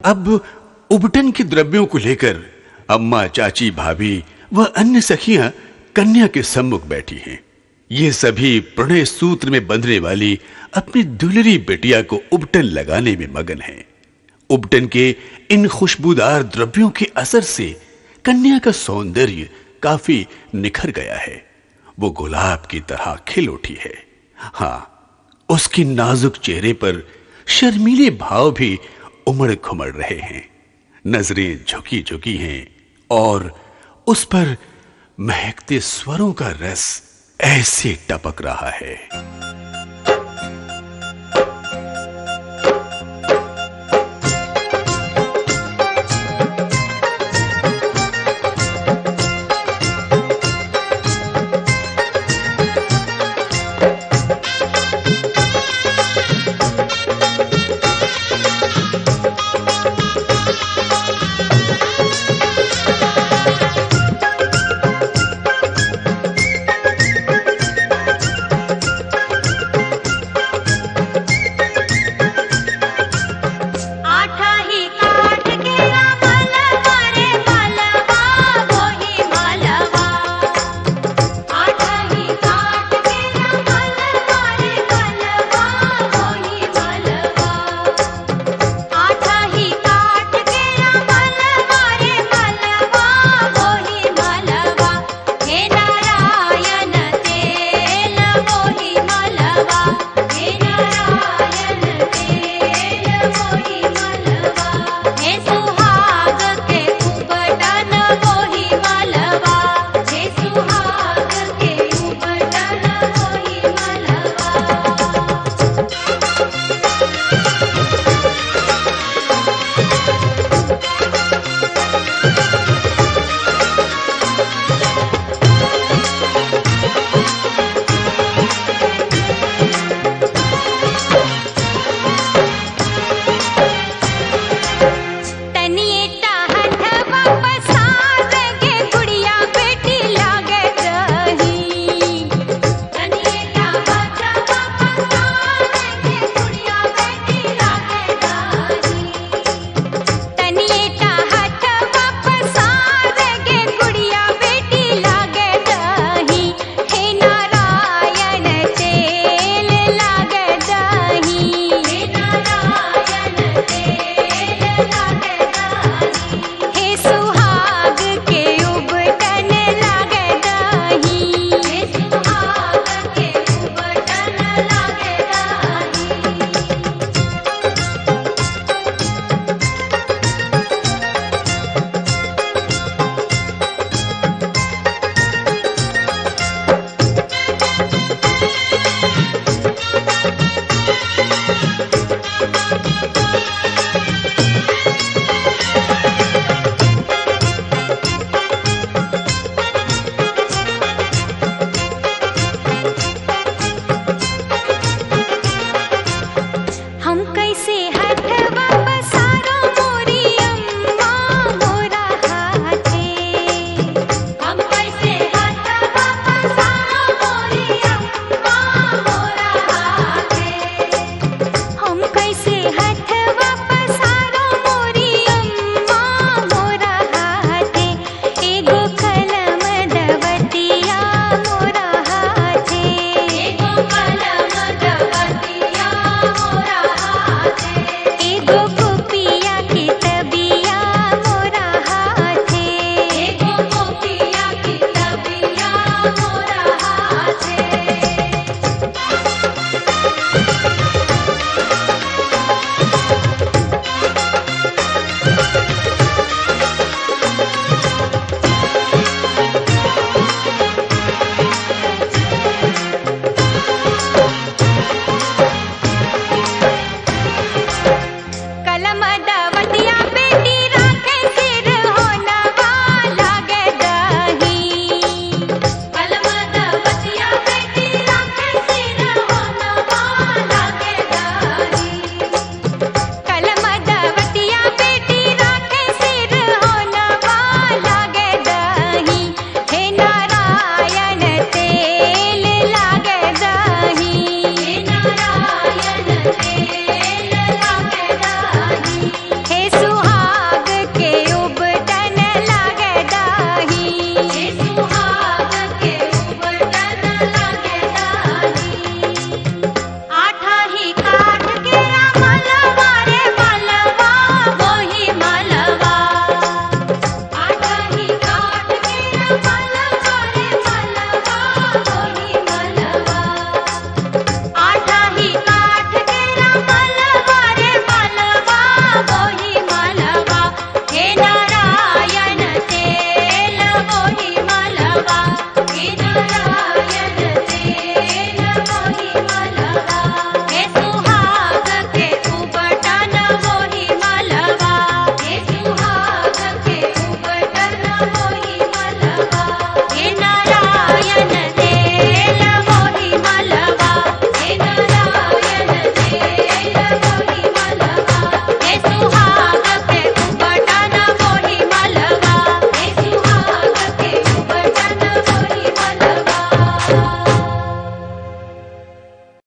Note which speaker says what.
Speaker 1: अब उबटन के द्रव्यों को लेकर अम्मा, चाची, भाभी व अन्य सखियां कन्या के सम्मुख बैठी हैं। ये सभी प्रणय सूत्र में बंधने वाली अपनी दुलरी बेटिया को उबटन लगाने में मगन हैं। उबटन के इन खुशबूदार द्रव्यों के असर से कन्या का सौंदर्य काफी निखर गया है। वो गुलाब की तरह खिल उठी है। हां, उसके नाजुक चेहरे पर शर्मीले भाव भी उमड़ घुमड़ रहे हैं। नजरें झुकी झुकी हैं और उस पर महकते स्वरों का रस ऐसे टपक रहा है।
Speaker 2: हे सुहा आ